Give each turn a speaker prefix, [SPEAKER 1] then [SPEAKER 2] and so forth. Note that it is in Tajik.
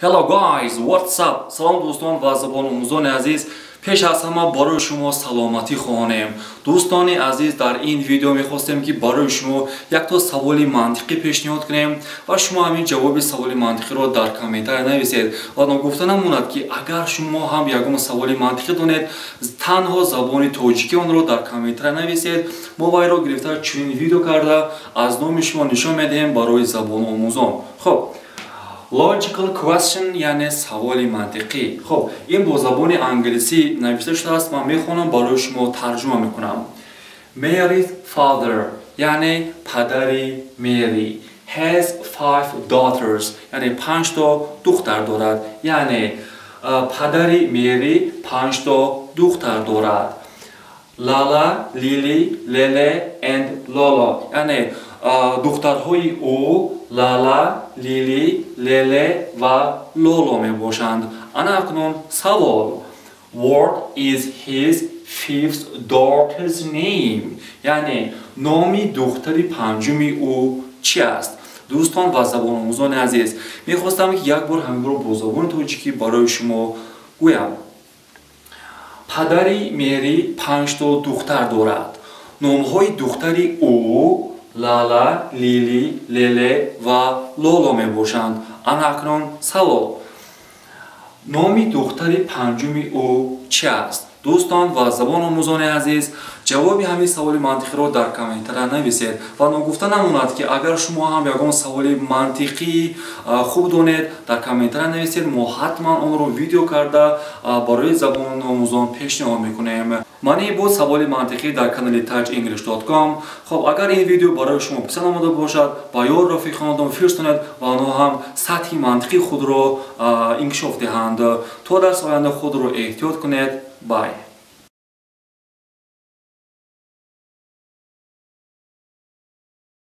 [SPEAKER 1] Hello guys, what's up? Салом дӯстон ва забономӯзони азиз. Пеш аз ҳама барои шумо саломатӣ хоҳонем. Дӯстони азиз, дар ин видео мехостем ки барои шумо якто саволи мантиқӣ пешниҳод кунем ва шумо ҳамин ҷавоби саволи мантиқиро дар комментария нависед. Ва ногуфта намонад ки агар шумо ҳам ягон саволи мантиқӣ донед, танҳо забони тоҷикӣ онро дар комментария нависед. Мо вайро гирифта чунин видео карда аз номи шумо нишон медиҳем барои забономӯзон. Хуб, logical question яъне саволи мантиқӣ. Хуб, ин бо забони англисӣ навишта шудааст. Ман мехонам барои шумо тарҷума мекунам. Mary's father яъне падари Mary has 5 daughters яъне 5 то духтар дорад. Яъне падари Mary 5 то духтар дорад. Lala, Lily, Lele and Lola яъне духтарҳои ӯ Lala, Lily, Lele ва Lolo мебошанд. Ана акнун савол. What is his fifth daughter's name? яъне номи духтари панҷуми ӯ чи аст? Дӯстон ва забономӯзони азиз, мехостам ки як бор ҳамин бо забони тоҷикӣ барои шумо гӯям. Падари Мери 5 то духтар дорад. Номҳои духтари ӯ Lala, Lily, Lele ва Lolo мебошанд. Ана акнун савол. Номи духтари панҷуми ӯ чи аст? Дӯстон ва забономӯзони азиз, ҷавоби ҳамин саволи мантиқиро дар комментария нависед ва ногуфта намонад ки агар шумо ҳам ягон саволи мантиқӣ хуб донед, дар комментария нависед. Мо ҳатман онро видео карда барои забономӯзон пешниҳод мекунем. Мани буд саволи мантиқӣ дар канали touchenglish.com. Хуб, агар ин видео барои шумо писанд омада бошад, ба ёр рафиқонатон фирстонед ва онҳо ҳам сатҳи мантиқи худро инкишоф диҳанд. То дарс оянда худро эҳтиёт кунед. Bye.